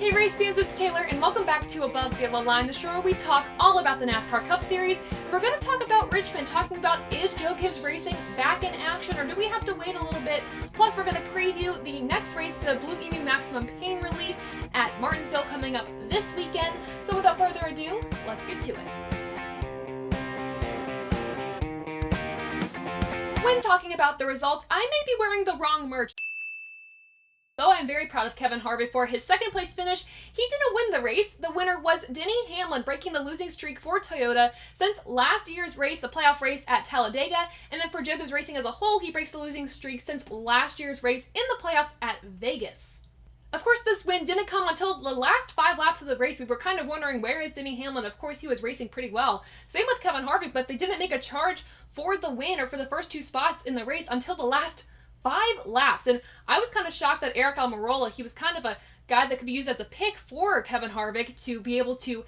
Hey race fans, it's Taylor, and welcome back to Above the Yellow Line, the show where we talk all about the NASCAR Cup Series. We're going to talk about Richmond, talking about is Joe Gibbs Racing back in action, or do we have to wait a little bit? Plus, we're going to preview the next race, the Blue Emu Maximum Pain Relief at Martinsville, coming up this weekend. So without further ado, let's get to it. When talking about the results, I may be wearing the wrong merch. Though I'm very proud of Kevin Harvick for his second place finish, he didn't win the race. The winner was Denny Hamlin, breaking the losing streak for Toyota since last year's race, the playoff race at Talladega. And then for Joe Gibbs Racing as a whole, he breaks the losing streak since last year's race in the playoffs at Vegas. Of course, this win didn't come until the last 5 laps of the race. We were kind of wondering, where is Denny Hamlin? Of course, he was racing pretty well. Same with Kevin Harvick, but they didn't make a charge for the win or for the first 2 spots in the race until the last 5 laps. And I was kind of shocked that Eric Almirola, he was kind of a guy that could be used as a pick for Kevin Harvick to be able to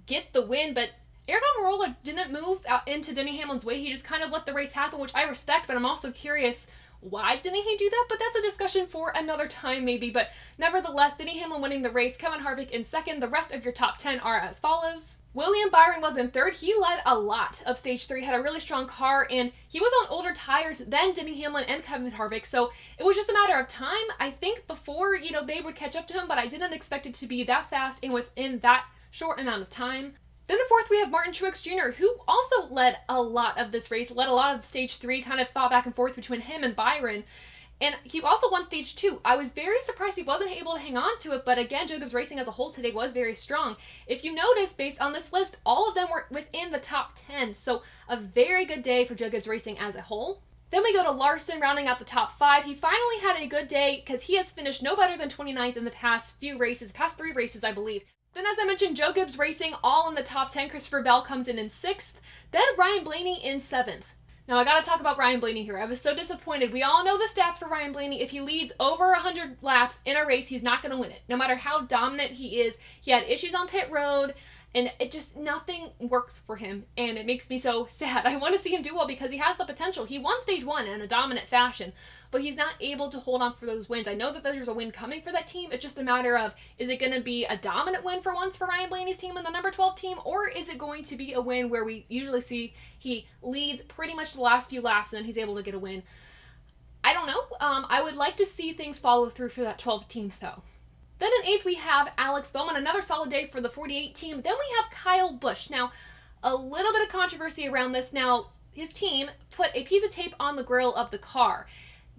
get the win, but Eric Almirola didn't move out into Denny Hamlin's way. He just kind of let the race happen, which I respect, but I'm also curious, why didn't he do that? But that's a discussion for another time maybe. But nevertheless, Denny Hamlin winning the race, Kevin Harvick in second. The rest of your top 10 are as follows. William Byron was in third. He led a lot of stage 3, had a really strong car, and he was on older tires than Denny Hamlin and Kevin Harvick. So it was just a matter of time, I think, before, they would catch up to him, but I didn't expect it to be that fast and within that short amount of time. Then the fourth, we have Martin Truex Jr., who also led a lot of this race, led a lot of stage 3, kind of fought back and forth between him and Byron. And he also won stage 2. I was very surprised he wasn't able to hang on to it, but again, Joe Gibbs Racing as a whole today was very strong. If you notice, based on this list, all of them were within the top 10, so a very good day for Joe Gibbs Racing as a whole. Then we go to Larson, rounding out the top 5. He finally had a good day because he has finished no better than 29th in the past few races, past 3 races, I believe. Then, as I mentioned, Joe Gibbs Racing all in the top 10. Christopher Bell comes in 6th. Then Ryan Blaney in 7th. Now, I gotta talk about Ryan Blaney here. I was so disappointed. We all know the stats for Ryan Blaney. If he leads over 100 laps in a race, he's not gonna win it. No matter how dominant he is, he had issues on pit road, and nothing works for him, and it makes me so sad. I want to see him do well because he has the potential. He won stage 1 in a dominant fashion, but he's not able to hold on for those wins. I know that there's a win coming for that team. It's just a matter of, is it going to be a dominant win for once for Ryan Blaney's team and the number 12 team, or is it going to be a win where we usually see he leads pretty much the last few laps and then he's able to get a win? I don't know. I would like to see things follow through for that 12th team, though. Then in 8th, we have Alex Bowman, another solid day for the 48 team. Then we have Kyle Busch. Now, a little bit of controversy around this. Now, his team put a piece of tape on the grill of the car.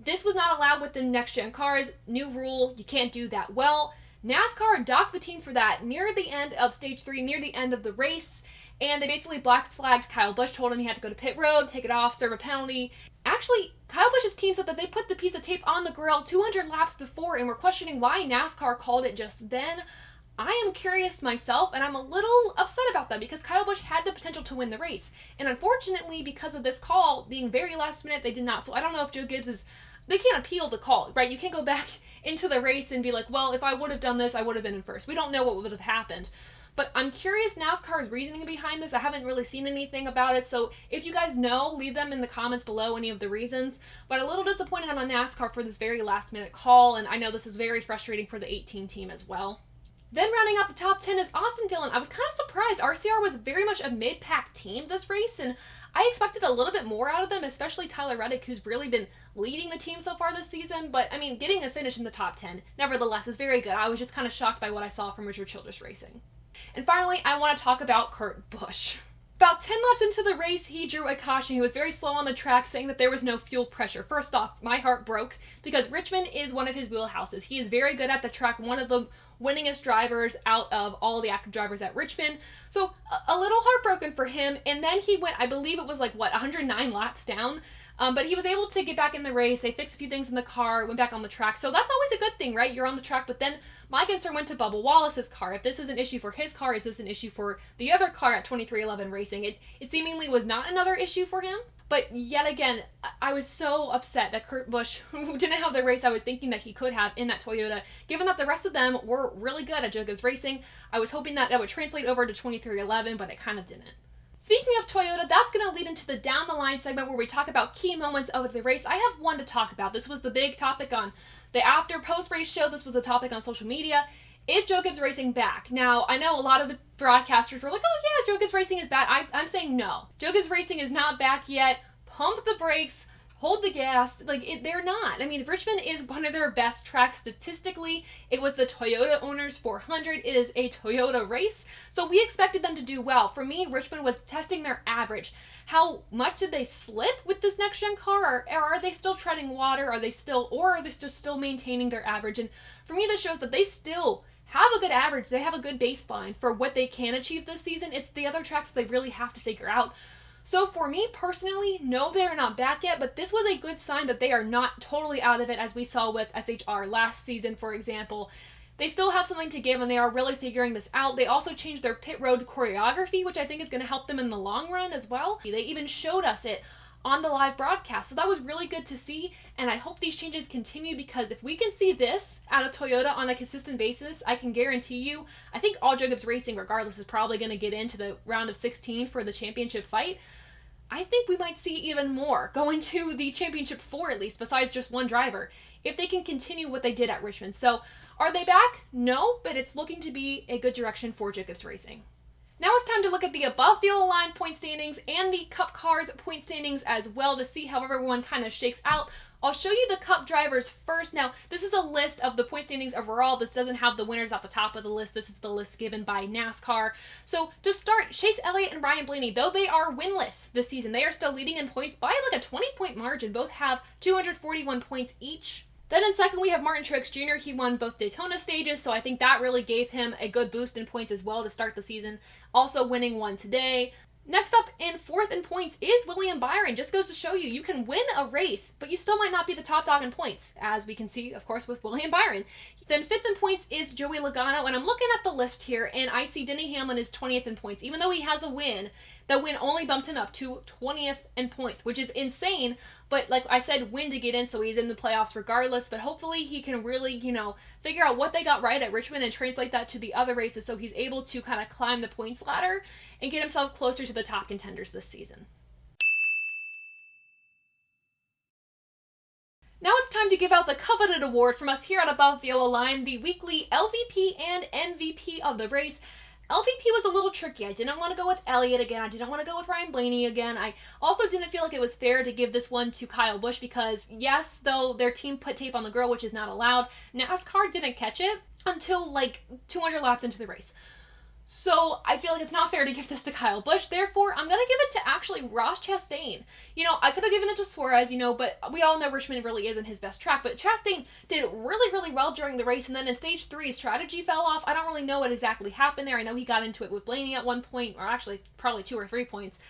This was not allowed with the next-gen cars. New rule, you can't do that. Well, NASCAR docked the team for that near the end of stage 3, near the end of the race, and they basically black flagged Kyle Busch, told him he had to go to pit road, take it off, serve a penalty. Actually, Kyle Busch's team said that they put the piece of tape on the grill 200 laps before and were questioning why NASCAR called it just then. I am curious myself, and I'm a little upset about that because Kyle Busch had the potential to win the race. And unfortunately, because of this call being very last minute, they did not. So I don't know if Joe Gibbs they can't appeal the call, right? You can't go back into the race and be like, well, if I would have done this, I would have been in first. We don't know what would have happened. But I'm curious NASCAR's reasoning behind this. I haven't really seen anything about it. So if you guys know, leave them in the comments below, any of the reasons. But a little disappointed on NASCAR for this very last minute call. And I know this is very frustrating for the 18 team as well. Then rounding out the top 10 is Austin Dillon. I was kind of surprised. RCR was very much a mid-pack team this race, and I expected a little bit more out of them, especially Tyler Reddick, who's really been leading the team so far this season. But, I mean, getting a finish in the top 10, nevertheless, is very good. I was just kind of shocked by what I saw from Richard Childress Racing. And finally, I want to talk about Kurt Busch. About 10 laps into the race, he drew a caution. He was very slow on the track, saying that there was no fuel pressure. First off, my heart broke because Richmond is one of his wheelhouses. He is very good at the track, one of the winningest drivers out of all the active drivers at Richmond. So a little heartbroken for him. And then he went, I believe it was 109 laps down. But he was able to get back in the race. They fixed a few things in the car, went back on the track. So that's always a good thing, right? You're on the track. But then my concern went to Bubba Wallace's car. If this is an issue for his car, is this an issue for the other car at 2311 Racing? It seemingly was not another issue for him. But yet again, I was so upset that Kurt Busch didn't have the race I was thinking that he could have in that Toyota, given that the rest of them were really good at Joe Gibbs Racing. I was hoping that would translate over to 2311, but it kind of didn't. Speaking of Toyota, that's going to lead into the Down the Line segment where we talk about key moments of the race. I have one to talk about. This was the big topic on the after post-race show. This was a topic on social media. Is Joe Gibbs Racing back? Now, I know a lot of the broadcasters were like, oh yeah, Joe Gibbs Racing is back. I'm saying no. Joe Gibbs Racing is not back yet. Pump the brakes. Hold the gas. They're not. I mean, Richmond is one of their best tracks statistically. It was the Toyota Owners 400. It is a Toyota race. So we expected them to do well. For me, Richmond was testing their average. How much did they slip with this next gen car? Or are they still treading water? Are they still maintaining their average? And for me, this shows that they still have a good average. They have a good baseline for what they can achieve this season. It's the other tracks they really have to figure out. So for me personally, no, they are not back yet, but this was a good sign that they are not totally out of it, as we saw with SHR last season, for example. They still have something to give, and they are really figuring this out. They also changed their pit road choreography, which I think is going to help them in the long run as well. They even showed us it on the live broadcast, so that was really good to see, and I hope these changes continue, because if we can see this out of Toyota on a consistent basis, I can guarantee you, I think all Joe Gibbs Racing, regardless, is probably going to get into the round of 16 for the championship fight. I think we might see even more going to the championship 4, at least, besides just one driver, if they can continue what they did at Richmond. So, are they back? No, but it's looking to be a good direction for Joe Gibbs Racing. Now it's time to look at the above the line point standings and the Cup Cars point standings as well to see how everyone kind of shakes out. I'll show you the Cup drivers first. Now, this is a list of the point standings overall. This doesn't have the winners at the top of the list. This is the list given by NASCAR. So, to start, Chase Elliott and Ryan Blaney, though they are winless this season, they are still leading in points by like a 20-point margin. Both have 241 points each. Then in second, we have Martin Truex Jr. He won both Daytona stages, so I think that really gave him a good boost in points as well to start the season. Also winning one today. Next up in fourth in points is William Byron. Just goes to show you, you can win a race, but you still might not be the top dog in points, as we can see, of course, with William Byron. Then fifth in points is Joey Logano, and I'm looking at the list here, and I see Denny Hamlin is 20th in points. Even though he has a win, the win only bumped him up to 20th in points, which is insane. But like I said, win to get in, so he's in the playoffs regardless. But hopefully he can really, figure out what they got right at Richmond and translate that to the other races so he's able to kind of climb the points ladder and get himself closer to the top contenders this season. Now it's time to give out the coveted award from us here at Above the Yellow Line, the weekly LVP and MVP of the race. LVP was a little tricky. I didn't want to go with Elliott again. I didn't want to go with Ryan Blaney again. I also didn't feel like it was fair to give this one to Kyle Busch because, yes, though their team put tape on the grill, which is not allowed, NASCAR didn't catch it until like 200 laps into the race. So I feel like it's not fair to give this to Kyle Busch. Therefore, I'm going to give it to actually Ross Chastain. I could have given it to Suarez, but we all know Richmond really isn't his best track. But Chastain did really, really well during the race. And then in stage 3, his strategy fell off. I don't really know what exactly happened there. I know he got into it with Blaney at one point, or actually probably 2 or 3 points.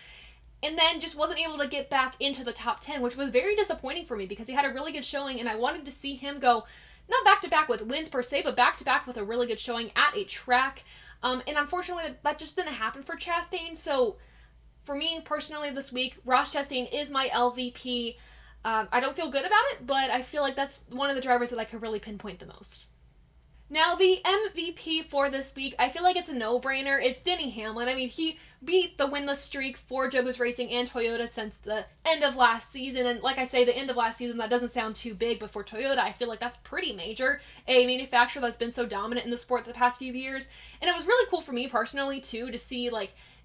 And then just wasn't able to get back into the top 10, which was very disappointing for me because he had a really good showing. And I wanted to see him go, not back-to-back with wins per se, but back-to-back with a really good showing at a track. And unfortunately, that just didn't happen for Chastain. So, for me personally this week, Ross Chastain is my LVP. I don't feel good about it, but I feel like that's one of the drivers that I could really pinpoint the most. Now, the MVP for this week, I feel like it's a no-brainer. It's Denny Hamlin. I mean, he beat the winless streak for Joe Gibbs Racing and Toyota since the end of last season. And like I say, the end of last season, that doesn't sound too big, but for Toyota, I feel like that's pretty major. A manufacturer that's been so dominant in the sport the past few years. And it was really cool for me personally, too, to see,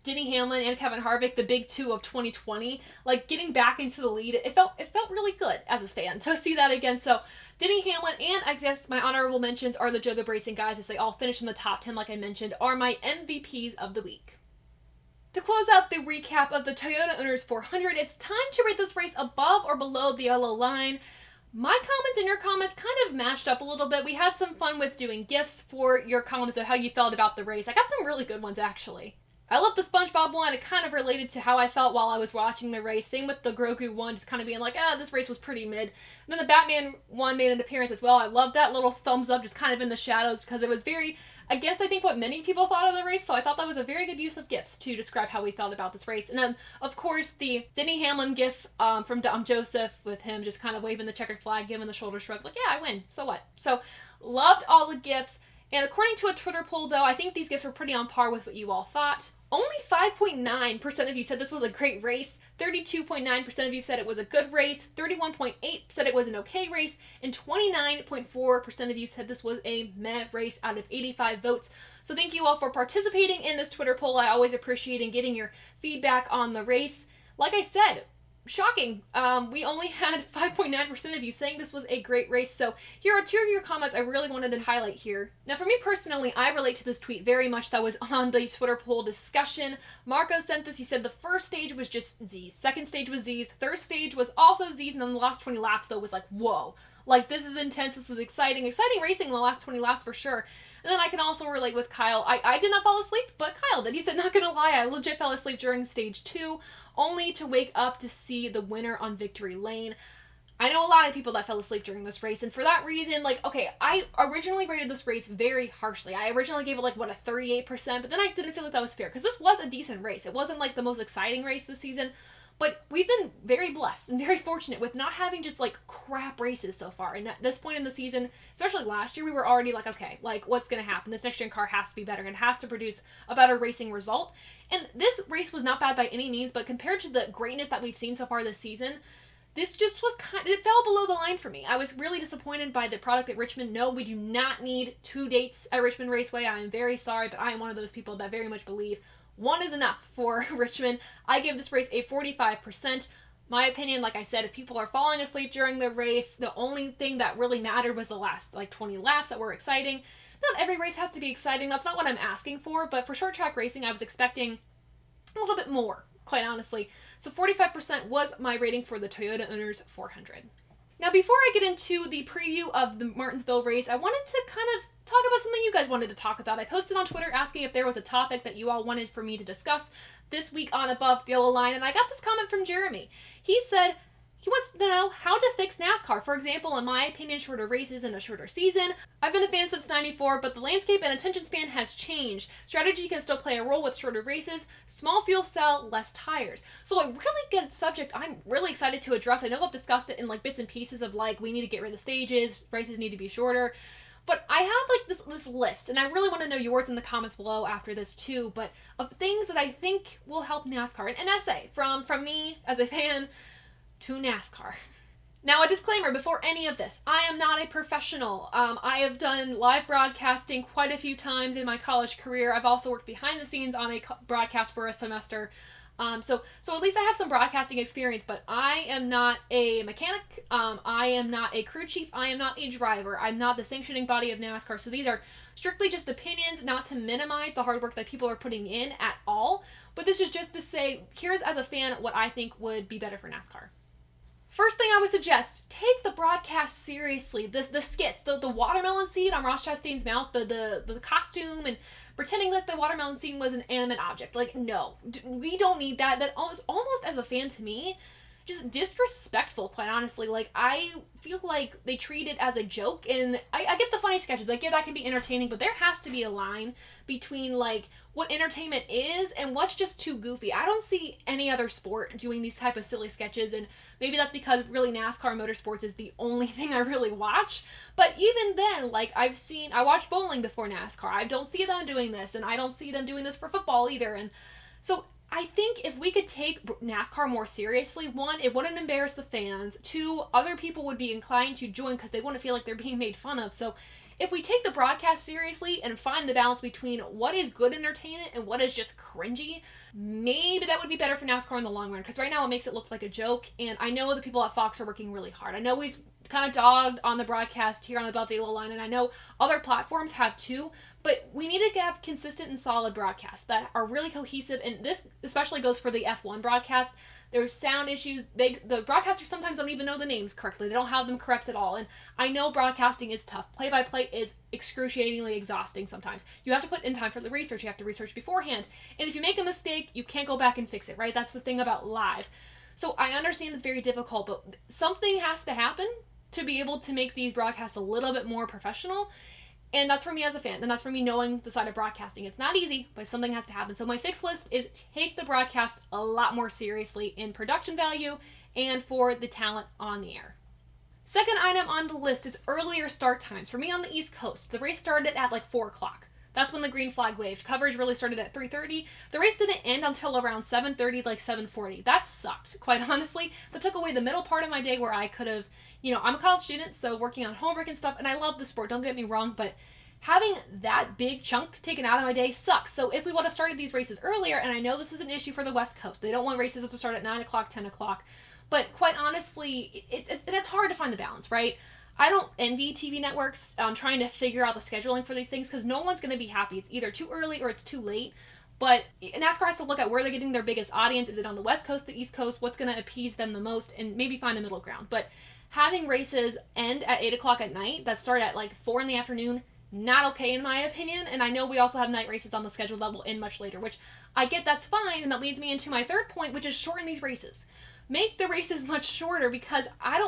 Denny Hamlin and Kevin Harvick, the big two of 2020, getting back into the lead. It felt really good as a fan to see that again. So Denny Hamlin and I guess my honorable mentions are the Joe Gibbs Racing guys, as they all finished in the top 10, like I mentioned, are my MVPs of the week. To close out the recap of the Toyota Owners 400, it's time to rate this race above or below the yellow line. My comments and your comments kind of matched up a little bit. We had some fun with doing gifts for your comments of how you felt about the race. I got some really good ones, actually. I love the SpongeBob one. It kind of related to how I felt while I was watching the race. Same with the Grogu one, just kind of being like, this race was pretty mid. And then the Batman one made an appearance as well. I love that little thumbs up just kind of in the shadows because it was very against, I think, what many people thought of the race. So I thought that was a very good use of GIFs to describe how we felt about this race. And then, of course, the Denny Hamlin GIF from Dom Joseph with him just kind of waving the checkered flag, giving the shoulder shrug, like, yeah, I win. So what? So loved all the GIFs. And according to a Twitter poll, though, I think these gifts were pretty on par with what you all thought. Only 5.9% of you said this was a great race, 32.9% of you said it was a good race, 31.8% said it was an okay race, and 29.4% of you said this was a meh race out of 85 votes. So thank you all for participating in this Twitter poll. I always appreciate and getting your feedback on the race. Like I said, shocking. We only had 5.9% of you saying this was a great race. So here are two of your comments I really wanted to highlight here. Now for me personally, I relate to this tweet very much that was on the Twitter poll discussion. Marco sent this. He said the first stage was just Z's. Second stage was Z's. Third stage was also Z's. And then the last 20 laps though was like, whoa. Like this is intense. This is exciting. Exciting racing in the last 20 laps for sure. And then I can also relate with Kyle. I did not fall asleep, but Kyle did. He said, not gonna lie, I legit fell asleep during stage 2, only to wake up to see the winner on victory lane. I know a lot of people that fell asleep during this race, and for that reason, like, okay, I originally rated this race very harshly. I originally gave it, like, what, a 38%, but then I didn't feel like that was fair, because this was a decent race. It wasn't, like, the most exciting race this season, but we've been very blessed and very fortunate with not having just, like, crap races so far. And at this point in the season, especially last year, we were already like, okay, like, what's going to happen? This next-gen car has to be better and has to produce a better racing result. And this race was not bad by any means, but compared to the greatness that we've seen so far this season, this just was it fell below the line for me. I was really disappointed by the product at Richmond. No, we do not need 2 dates at Richmond Raceway. I am very sorry, but I am one of those people that very much believe 1 is enough for Richmond. I give this race a 45%. My opinion, like I said, if people are falling asleep during the race, the only thing that really mattered was the last, like, 20 laps that were exciting. Not every race has to be exciting. That's not what I'm asking for, but for short track racing, I was expecting a little bit more, quite honestly. So 45% was my rating for the Toyota Owners 400. Now, before I get into the preview of the Martinsville race, I wanted to kind of talk about something you guys wanted to talk about. I posted on Twitter asking if there was a topic that you all wanted for me to discuss this week on Above the Yellow Line, and I got this comment from Jeremy. He said he wants to know how to fix NASCAR. For example, in my opinion, shorter races and a shorter season. I've been a fan since '94, but the landscape and attention span has changed. Strategy can still play a role with shorter races. Small fuel cell, less tires. So a really good subject I'm really excited to address. I know I've discussed it in like bits and pieces of like, we need to get rid of stages, races need to be shorter. But I have like this list, and I really want to know yours in the comments below after this too, but of things that I think will help NASCAR. An essay from me as a fan to NASCAR. Now, a disclaimer before any of this. I am not a professional. I have done live broadcasting quite a few times in my college career. I've also worked behind the scenes on a broadcast for a semester. So at least I have some broadcasting experience, but I am not a mechanic. I am not a crew chief. I am not a driver. I'm not the sanctioning body of NASCAR. So these are strictly just opinions, not to minimize the hard work that people are putting in at all. But this is just to say, here's as a fan what I think would be better for NASCAR. First thing I would suggest, take the broadcast seriously. The skits, the watermelon seed on Ross Chastain's mouth, the costume, and pretending that the watermelon seed was an animate object. Like, no, we don't need that. That almost as a fan to me, just disrespectful, quite honestly. Like, I feel like they treat it as a joke, and I get the funny sketches. I get that can be entertaining, but there has to be a line between, like, what entertainment is and what's just too goofy. I don't see any other sport doing these type of silly sketches, and maybe that's because really NASCAR motorsports is the only thing I really watch. But even then, like, I watched bowling before NASCAR. I don't see them doing this, and I don't see them doing this for football either. And so I think if we could take NASCAR more seriously, 1, it wouldn't embarrass the fans. 2, other people would be inclined to join because they wouldn't feel like they're being made fun of. So if we take the broadcast seriously and find the balance between what is good entertainment and what is just cringy, maybe that would be better for NASCAR in the long run. Because right now it makes it look like a joke, and I know the people at Fox are working really hard. I know we've kind of dogged on the broadcast here on Above the Yellow Line, and I know other platforms have too, but we need to have consistent and solid broadcasts that are really cohesive, and this especially goes for the F1 broadcast. There's sound issues. The broadcasters sometimes don't even know the names correctly. They don't have them correct at all, and I know broadcasting is tough. Play-by-play is excruciatingly exhausting sometimes. You have to put in time for the research. You have to research beforehand, and if you make a mistake, you can't go back and fix it, right? That's the thing about live. So I understand it's very difficult, but something has to happen to be able to make these broadcasts a little bit more professional. And that's for me as a fan, and that's for me knowing the side of broadcasting. It's not easy, but something has to happen. So my fix list is take the broadcast a lot more seriously in production value and for the talent on the air. Second item on the list is earlier start times. For me on the East Coast, the race started at like 4 o'clock. That's when the green flag waved. Coverage really started at 3:30. The race didn't end until around 7:30, like 7:40. That sucked, quite honestly. That took away the middle part of my day where I could have, I'm a college student, so working on homework and stuff, and I love the sport, don't get me wrong, but having that big chunk taken out of my day sucks. So if we would have started these races earlier, and I know this is an issue for the West Coast, they don't want races to start at 9 o'clock, 10 o'clock, but quite honestly, it's hard to find the balance, right? I don't envy TV networks trying to figure out the scheduling for these things because no one's going to be happy. It's either too early or it's too late. But NASCAR has to look at where they're getting their biggest audience. Is it on the West Coast, the East Coast? What's going to appease them the most? And maybe find a middle ground. But having races end at 8 o'clock at night that start at like 4 in the afternoon, not okay in my opinion. And I know we also have night races on the scheduled level in much later, which I get that's fine. And that leads me into my third point, which is shorten these races. Make the races much shorter because I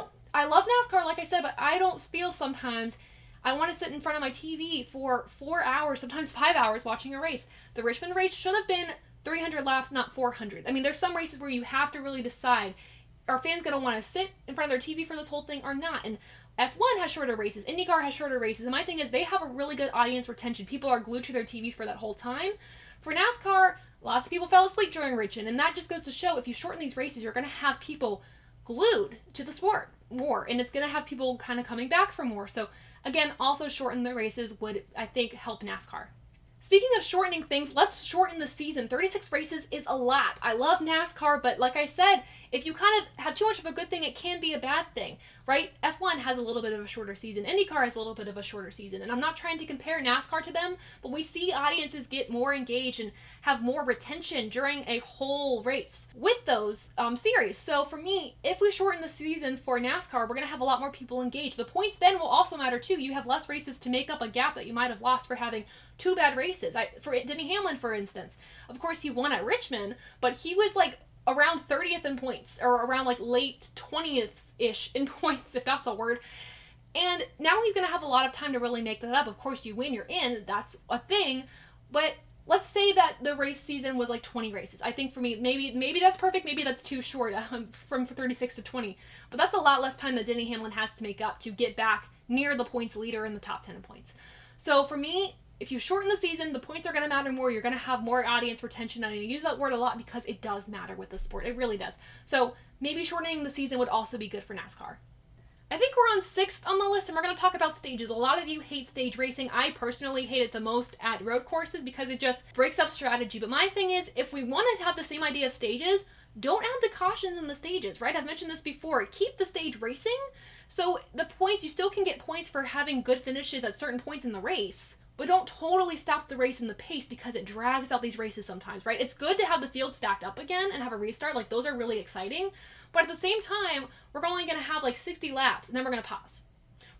love NASCAR, like I said, but I don't feel sometimes I want to sit in front of my TV for 4 hours, sometimes 5 hours watching a race. The Richmond race should have been 300 laps, not 400. I mean, there's some races where you have to really decide, are fans going to want to sit in front of their TV for this whole thing or not? And F1 has shorter races. IndyCar has shorter races. And my thing is they have a really good audience retention. People are glued to their TVs for that whole time. For NASCAR, lots of people fell asleep during Richmond. And that just goes to show if you shorten these races, you're going to have people glued to the sport more, and it's going to have people kind of coming back for more. So again, also shorten the races would, I think, help NASCAR. Speaking of shortening things, let's shorten the season. 36 races is a lot. I love NASCAR, but like I said, if you kind of have too much of a good thing, it can be a bad thing, right? F1 has a little bit of a shorter season. IndyCar has a little bit of a shorter season. And I'm not trying to compare NASCAR to them, but we see audiences get more engaged and have more retention during a whole race with those series. So for me, if we shorten the season for NASCAR, we're going to have a lot more people engaged. The points then will also matter too. You have less races to make up a gap that you might have lost for having 2 bad races. For Denny Hamlin, for instance, of course he won at Richmond, but he was like around 30th in points, or around like late 20th-ish in points, if that's a word. And now he's going to have a lot of time to really make that up. Of course, you win, you're in. That's a thing. But let's say that the race season was like 20 races. I think for me, maybe that's perfect. Maybe that's too short from 36 to 20. But that's a lot less time that Denny Hamlin has to make up to get back near the points leader in the top 10 in points. So for me, if you shorten the season, the points are going to matter more. You're going to have more audience retention. And I use that word a lot because it does matter with the sport. It really does. So maybe shortening the season would also be good for NASCAR. I think we're on 6th on the list, and we're going to talk about stages. A lot of you hate stage racing. I personally hate it the most at road courses because it just breaks up strategy. But my thing is, if we want to have the same idea of stages, don't add the cautions in the stages, right? I've mentioned this before. Keep the stage racing. So the points, you still can get points for having good finishes at certain points in the race, but don't totally stop the race in the pace because it drags out these races sometimes, right? It's good to have the field stacked up again and have a restart. Like, those are really exciting. But at the same time, we're only going to have like 60 laps, and then we're going to pause.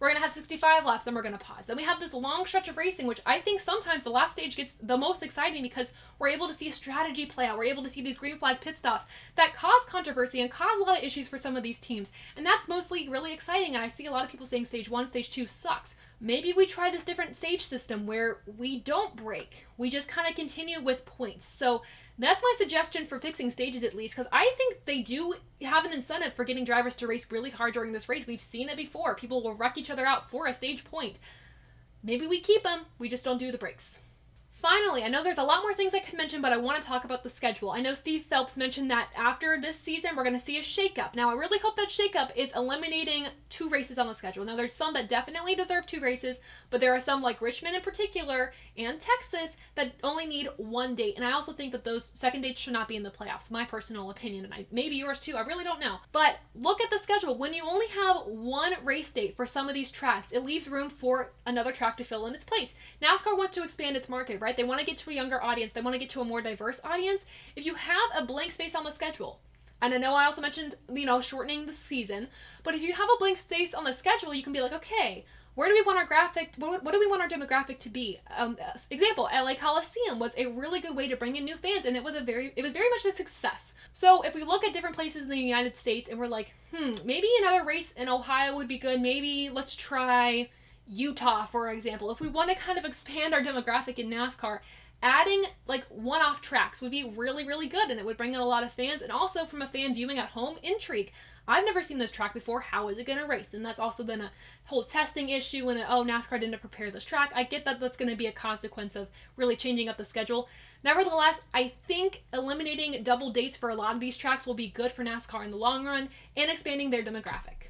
We're going to have 65 laps, then we're going to pause. Then we have this long stretch of racing, which I think sometimes the last stage gets the most exciting because we're able to see a strategy play out. We're able to see these green flag pit stops that cause controversy and cause a lot of issues for some of these teams. And that's mostly really exciting. And I see a lot of people saying stage 1, stage 2 sucks. Maybe we try this different stage system where we don't break. We just kind of continue with points. So that's my suggestion for fixing stages, at least, because I think they do have an incentive for getting drivers to race really hard during this race. We've seen it before. People will wreck each other out for a stage point. Maybe we keep them. We just don't do the breaks. Finally, I know there's a lot more things I could mention, but I want to talk about the schedule. I know Steve Phelps mentioned that after this season, we're going to see a shakeup. Now, I really hope that shakeup is eliminating 2 races on the schedule. Now, there's some that definitely deserve 2 races, but there are some like Richmond in particular and Texas that only need 1 date. And I also think that those second dates should not be in the playoffs, my personal opinion, and maybe yours too. I really don't know. But look at the schedule. When you only have 1 race date for some of these tracks, it leaves room for another track to fill in its place. NASCAR wants to expand its market, right? They want to get to a younger audience. They want to get to a more diverse audience. If you have a blank space on the schedule, and I know I also mentioned, shortening the season, but if you have a blank space on the schedule, you can be like, okay, where do we want our graphic, what do we want our demographic to be? Example, LA Coliseum was a really good way to bring in new fans, and it was very much a success. So if we look at different places in the United States and we're like, maybe another race in Ohio would be good, maybe let's try Utah, for example. If we want to kind of expand our demographic in NASCAR, adding like one-off tracks would be really, really good, and it would bring in a lot of fans, and also from a fan viewing at home, intrigue. I've never seen this track before. How is it going to race? And that's also been a whole testing issue, and NASCAR didn't prepare this track. I get that that's going to be a consequence of really changing up the schedule. Nevertheless, I think eliminating double dates for a lot of these tracks will be good for NASCAR in the long run and expanding their demographic.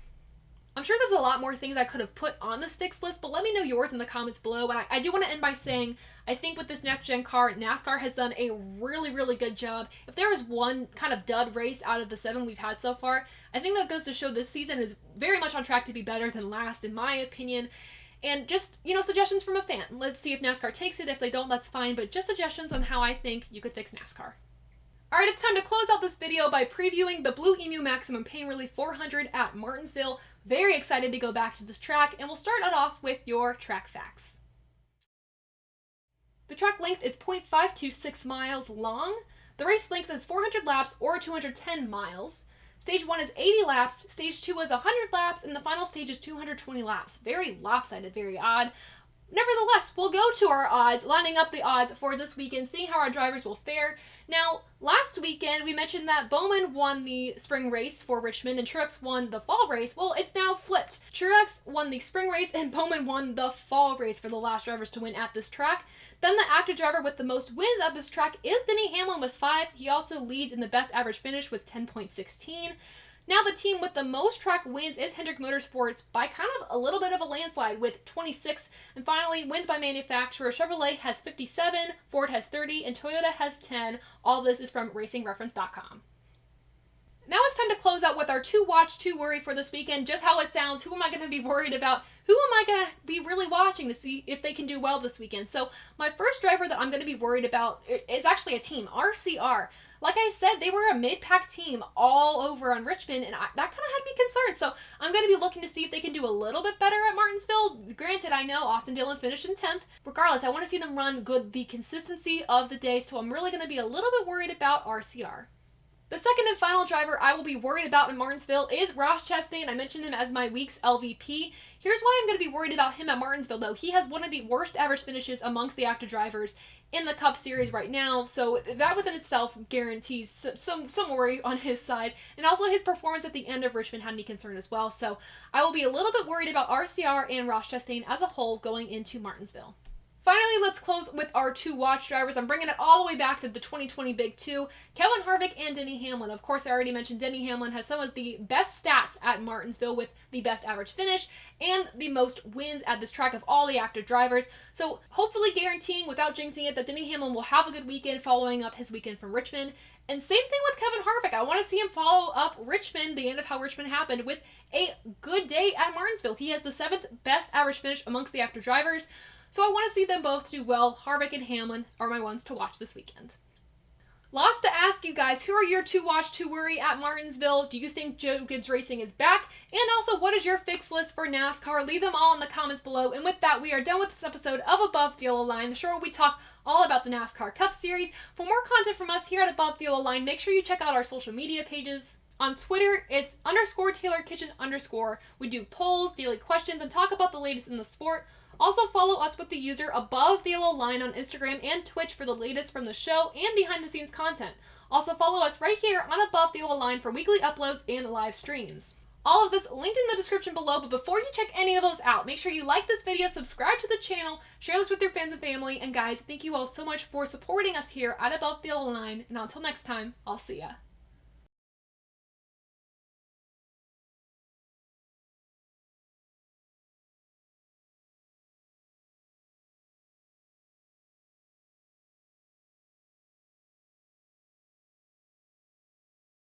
I'm sure there's a lot more things I could have put on this fixed list, but let me know yours in the comments below. And I do want to end by saying, I think with this next-gen car, NASCAR has done a really, really good job. If there is one kind of dud race out of the 7 we've had so far, I think that goes to show this season is very much on track to be better than last, in my opinion. And just, suggestions from a fan. Let's see if NASCAR takes it. If they don't, that's fine, but just suggestions on how I think you could fix NASCAR. Alright, it's time to close out this video by previewing the Blue Emu Maximum Pain Relief 400 at Martinsville. Very excited to go back to this track, and we'll start it off with your track facts. The track length is 0.526 miles long. The race length is 400 laps or 210 miles. Stage 1 is 80 laps, Stage 2 is 100 laps, and the final stage is 220 laps. Very lopsided, very odd. Nevertheless, we'll go to our odds, lining up the odds for this weekend, seeing how our drivers will fare. Now, last weekend, we mentioned that Bowman won the spring race for Richmond and Truex won the fall race. Well, it's now flipped. Truex won the spring race and Bowman won the fall race for the last drivers to win at this track. Then the active driver with the most wins at this track is Denny Hamlin with 5. He also leads in the best average finish with 10.16. Now the team with the most track wins is Hendrick Motorsports by kind of a little bit of a landslide with 26. And finally, wins by manufacturer. Chevrolet has 57, Ford has 30, and Toyota has 10. All this is from RacingReference.com. Now it's time to close out with our 2 watch, 2 worry for this weekend. Just how it sounds. Who am I going to be worried about? Who am I going to be really watching to see if they can do well this weekend? So my first driver that I'm going to be worried about is actually a team, RCR. Like I said, they were a mid-pack team all over on Richmond, and that kind of had me concerned. So I'm going to be looking to see if they can do a little bit better at Martinsville. Granted, I know Austin Dillon finished in 10th. Regardless, I want to see them run good, the consistency of the day, so I'm really going to be a little bit worried about RCR. The second and final driver I will be worried about in Martinsville is Ross Chastain. I mentioned him as my week's LVP. Here's why I'm going to be worried about him at Martinsville, though. He has one of the worst average finishes amongst the active drivers in the Cup Series right now, so that within itself guarantees some worry on his side. And also his performance at the end of Richmond had me concerned as well, so I will be a little bit worried about RCR and Ross Chastain as a whole going into Martinsville. Finally, let's close with our 2 watch drivers. I'm bringing it all the way back to the 2020 Big 2, Kevin Harvick and Denny Hamlin. Of course, I already mentioned Denny Hamlin has some of the best stats at Martinsville with the best average finish and the most wins at this track of all the active drivers. So hopefully guaranteeing, without jinxing it, that Denny Hamlin will have a good weekend following up his weekend from Richmond. And same thing with Kevin Harvick. I want to see him follow up Richmond, the end of how Richmond happened, with a good day at Martinsville. He has the 7th best average finish amongst the active drivers. So I want to see them both do well. Harvick and Hamlin are my ones to watch this weekend. Lots to ask you guys. Who are your 2 watch, 2 worry at Martinsville? Do you think Joe Gibbs Racing is back? And also, what is your fix list for NASCAR? Leave them all in the comments below. And with that, we are done with this episode of Above the Yellow Line, the show where we talk all about the NASCAR Cup Series. For more content from us here at Above the Yellow Line, make sure you check out our social media pages. On Twitter, it's _TaylorKitchen_. We do polls, daily questions, and talk about the latest in the sport. Also follow us with the user Above the Yellow Line on Instagram and Twitch for the latest from the show and behind the scenes content. Also follow us right here on Above the Yellow Line for weekly uploads and live streams. All of this linked in the description below, but before you check any of those out, make sure you like this video, subscribe to the channel, share this with your friends and family, and guys, thank you all so much for supporting us here at Above the Yellow Line, and until next time, I'll see ya.